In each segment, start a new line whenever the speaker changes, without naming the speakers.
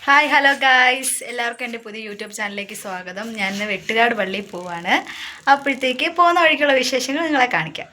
Hi hello guys, എല്ലാവർക്കും എൻ്റെ പുതിയ യൂട്യൂബ് ചാനലിലേക്ക് സ്വാഗതം. ഞാൻ ഇന്ന് വെട്ടുകാട് പള്ളിയിൽ പോവാണ്. അപ്പോഴത്തേക്ക് പോകുന്ന വഴിക്കുള്ള വിശേഷങ്ങൾ നിങ്ങളെ കാണിക്കാം.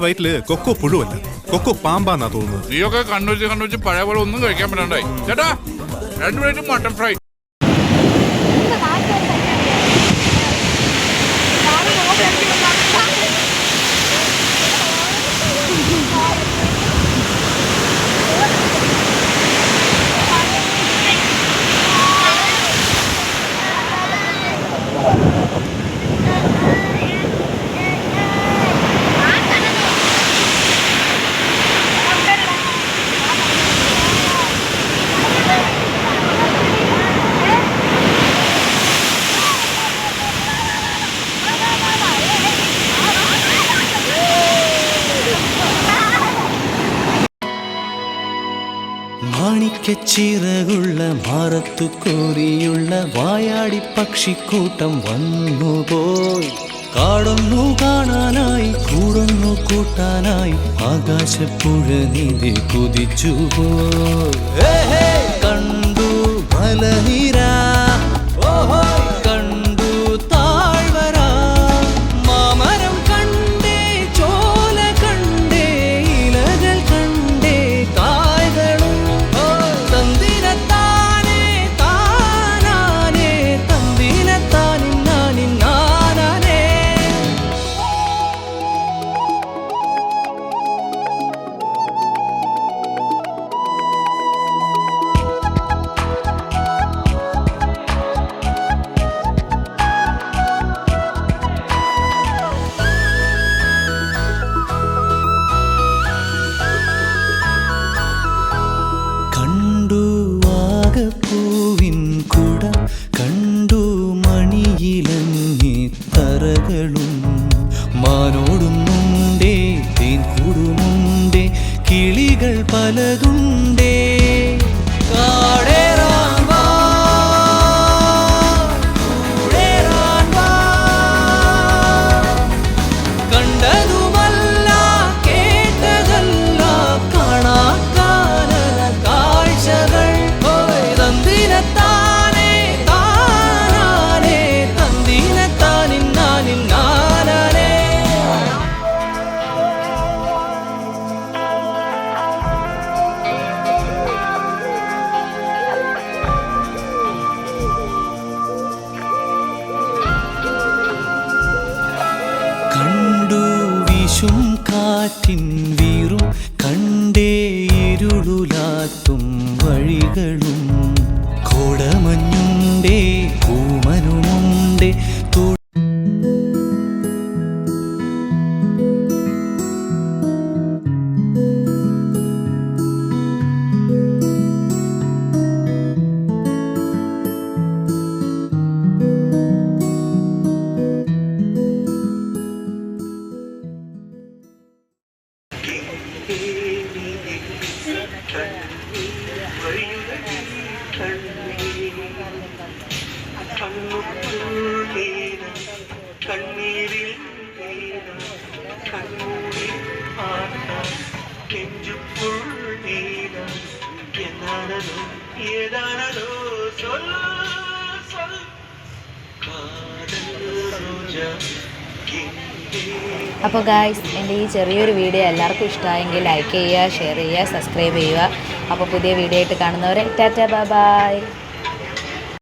വയറ്റില് കൊക്കോ പുഴുവല്ല, കൊക്കോ പാമ്പാന്നാ തോന്നുന്നത്.
നീയൊക്കെ കണ്ണൂച്ച് പഴയ പോലെ ഒന്നും കഴിക്കാൻ പറ്റണ്ടായി. ചേട്ടാ 2 പ്ലേറ്റ് മട്ടൺ ഫ്രൈ.
മാണിക്കച്ചിറകുള്ള മാറത്തു കോരിയുള്ള വായാടി പക്ഷിക്കൂട്ടം വന്നുപോയി. കാടൊന്നു കാണാനായി കൂടൊന്നു കൂട്ടാനായി ആകാശപ്പുഴ നീതി കുതിച്ചുപോയി. കണ്ടു മലനിര, കണ്ടു താഴ്വര, മാമരം കണ്ടേ, ചോല കണ്ടേ, ഇലകൾ കണ്ടേ, കായ്കളും തന്തിരത്താനേ താനാനേ, തന്തിരത്താനിന്നാനിന്നാനേ. കണ്ടു വാഗപ്പൂവിൻ കുട, കണ്ടു മണിയിലങ്ങി തറകളും, മാനോടുന്നുണ്ടേ തേൻ കൂടുമുണ്ടേ, കിളികൾ പലതുണ്ടേ. കാടേറാൻ വാ, കൂടേറാൻ വാ, കണ്ടതുമല്ല കേട്ടതല്ല കാണാക്കാനല കാഴ്ചകൾ. തന്തിരത്താനേ താനാനേ, തന്തിരത്താനിന്നാനിന്നാനേ. കണ്ടു വീശും കാറ്റിൻ വീറും, കണ്ടേ ഇരുളുലാത്തും വഴികളും, കോടമഞ്ഞുണ്ടേ കൂമനുമുണ്ടേ.
കണ്ണീരിൽ നീരാ കണ്ണീരിൽ ആട്ടാ നെഞ്ചുക്കുൾ നീരാ എന്നാണോ ഏതാണോ சொல் சொல் കാതൽ രോജാ
അപ്പോൾ ഗായ്സ് എൻ്റെ ഈ ചെറിയൊരു വീഡിയോ എല്ലാവർക്കും ഇഷ്ടമായെങ്കിൽ ലൈക്ക് ചെയ്യുക, ഷെയർ ചെയ്യുക, സബ്സ്ക്രൈബ് ചെയ്യുക. അപ്പോൾ പുതിയ വീഡിയോ ആയിട്ട് കാണുന്നവരെ ടാറ്റ ബൈ ബൈ.